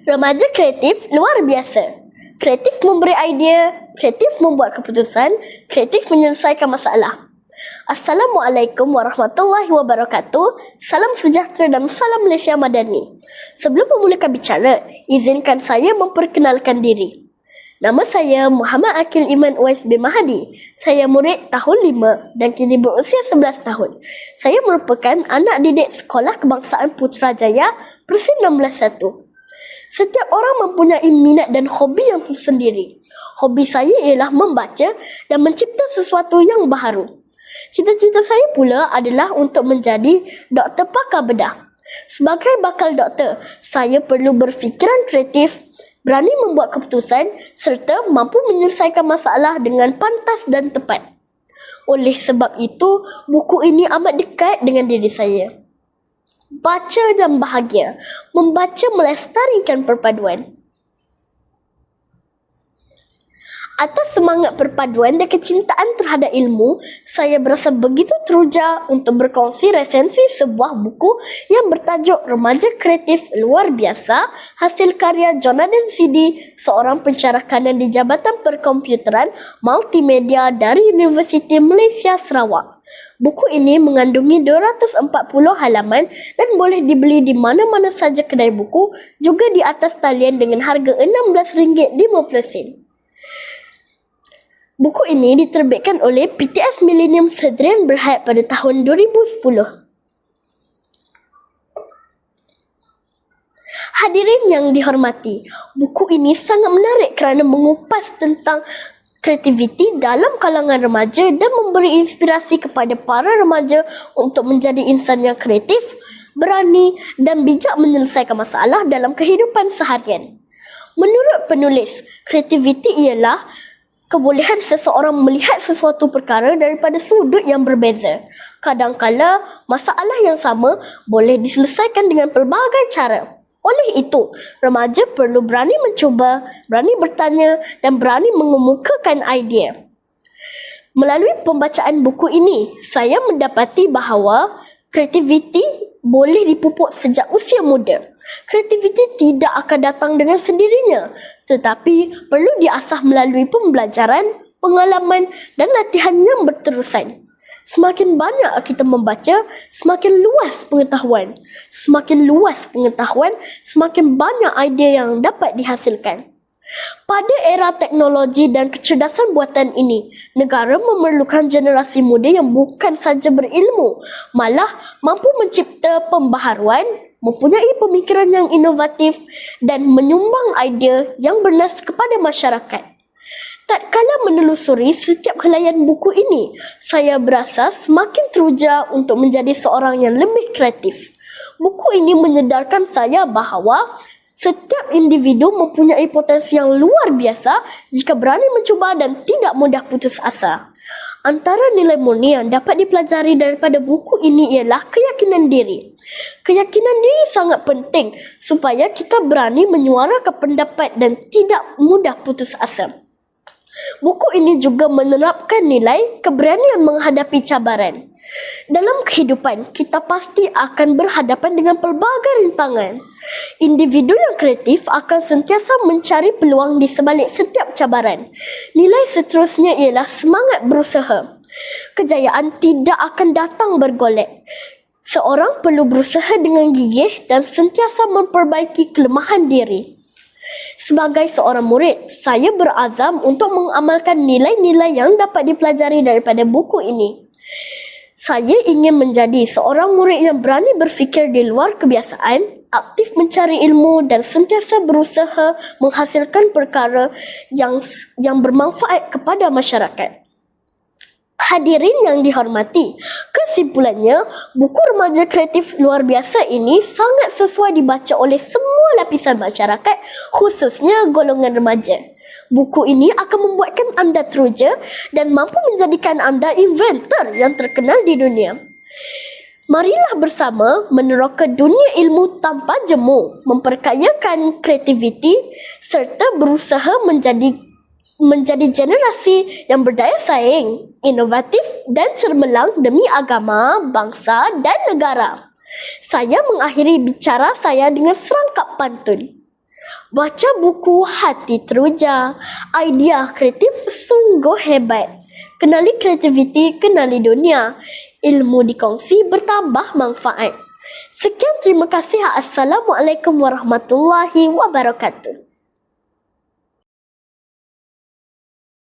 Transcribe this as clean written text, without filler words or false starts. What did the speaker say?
Remaja kreatif luar biasa. Kreatif memberi idea, kreatif membuat keputusan, kreatif menyelesaikan masalah. Assalamualaikum warahmatullahi wabarakatuh. Salam sejahtera dan salam Malaysia Madani. Sebelum memulakan bicara, izinkan saya memperkenalkan diri. Nama saya Muhammad Akil Iman Uwais bin Mahdi. Saya murid tahun 5 dan kini berusia 11 tahun. Saya merupakan anak didik Sekolah Kebangsaan Putrajaya Persin 161. Setiap orang mempunyai minat dan hobi yang tersendiri. Hobi saya ialah membaca dan mencipta sesuatu yang baharu. Cita-cita saya pula adalah untuk menjadi doktor pakar bedah. Sebagai bakal doktor, saya perlu berfikiran kreatif, berani membuat keputusan serta mampu menyelesaikan masalah dengan pantas dan tepat. Oleh sebab itu, buku ini amat dekat dengan diri saya. Baca dan bahagia. Membaca melestarikan perpaduan. Atas semangat perpaduan dan kecintaan terhadap ilmu, saya berasa begitu teruja untuk berkongsi resensi sebuah buku yang bertajuk Remaja Kreatif Luar Biasa hasil karya Jonathan CD, seorang pensyarah kanan di Jabatan Perkomputeran Multimedia dari Universiti Malaysia Sarawak. Buku ini mengandungi 240 halaman dan boleh dibeli di mana-mana saja kedai buku, juga di atas talian dengan harga RM16.50. Buku ini diterbitkan oleh PTS Millennium Sedrian Berhad pada tahun 2010. Hadirin yang dihormati, buku ini sangat menarik kerana mengupas tentang kreativiti dalam kalangan remaja dan memberi inspirasi kepada para remaja untuk menjadi insan yang kreatif, berani dan bijak menyelesaikan masalah dalam kehidupan seharian. Menurut penulis, kreativiti ialah kebolehan seseorang melihat sesuatu perkara daripada sudut yang berbeza. Kadangkala, masalah yang sama boleh diselesaikan dengan pelbagai cara. Oleh itu, remaja perlu berani mencuba, berani bertanya dan berani mengemukakan idea. Melalui pembacaan buku ini, saya mendapati bahawa kreativiti boleh dipupuk sejak usia muda. Kreativiti tidak akan datang dengan sendirinya, tetapi perlu diasah melalui pembelajaran, pengalaman dan latihan yang berterusan. Semakin banyak kita membaca, semakin luas pengetahuan. Semakin luas pengetahuan, semakin banyak idea yang dapat dihasilkan. Pada era teknologi dan kecerdasan buatan ini, negara memerlukan generasi muda yang bukan saja berilmu, malah mampu mencipta pembaharuan, mempunyai pemikiran yang inovatif dan menyumbang idea yang bernas kepada masyarakat. Tatkala menelusuri setiap helaian buku ini, saya berasa semakin teruja untuk menjadi seorang yang lebih kreatif. Buku ini menyedarkan saya bahawa setiap individu mempunyai potensi yang luar biasa jika berani mencuba dan tidak mudah putus asa. Antara nilai murni yang dapat dipelajari daripada buku ini ialah keyakinan diri. Keyakinan diri sangat penting supaya kita berani menyuarakan pendapat dan tidak mudah putus asa. Buku ini juga menerapkan nilai keberanian menghadapi cabaran. Dalam kehidupan, kita pasti akan berhadapan dengan pelbagai rintangan. Individu yang kreatif akan sentiasa mencari peluang di sebalik setiap cabaran. Nilai seterusnya ialah semangat berusaha. Kejayaan tidak akan datang bergolek. Seorang perlu berusaha dengan gigih dan sentiasa memperbaiki kelemahan diri. Sebagai seorang murid, saya berazam untuk mengamalkan nilai-nilai yang dapat dipelajari daripada buku ini. Saya ingin menjadi seorang murid yang berani berfikir di luar kebiasaan, aktif mencari ilmu dan sentiasa berusaha menghasilkan perkara yang bermanfaat kepada masyarakat. Hadirin yang dihormati, kesimpulannya, buku Remaja Kreatif Luar Biasa ini sangat sesuai dibaca oleh semua lapisan masyarakat, khususnya golongan remaja. Buku ini akan membuatkan anda teruja dan mampu menjadikan anda inventor yang terkenal di dunia. Marilah bersama meneroka dunia ilmu tanpa jemu, memperkayakan kreativiti serta berusaha menjadi generasi yang berdaya saing, inovatif dan cemerlang demi agama, bangsa dan negara. Saya mengakhiri bicara saya dengan serangkap pantun. Baca buku Hati Teruja. Idea kreatif sungguh hebat. Kenali kreativiti, kenali dunia. Ilmu dikongsi bertambah manfaat. Sekian, terima kasih. Assalamualaikum warahmatullahi wabarakatuh.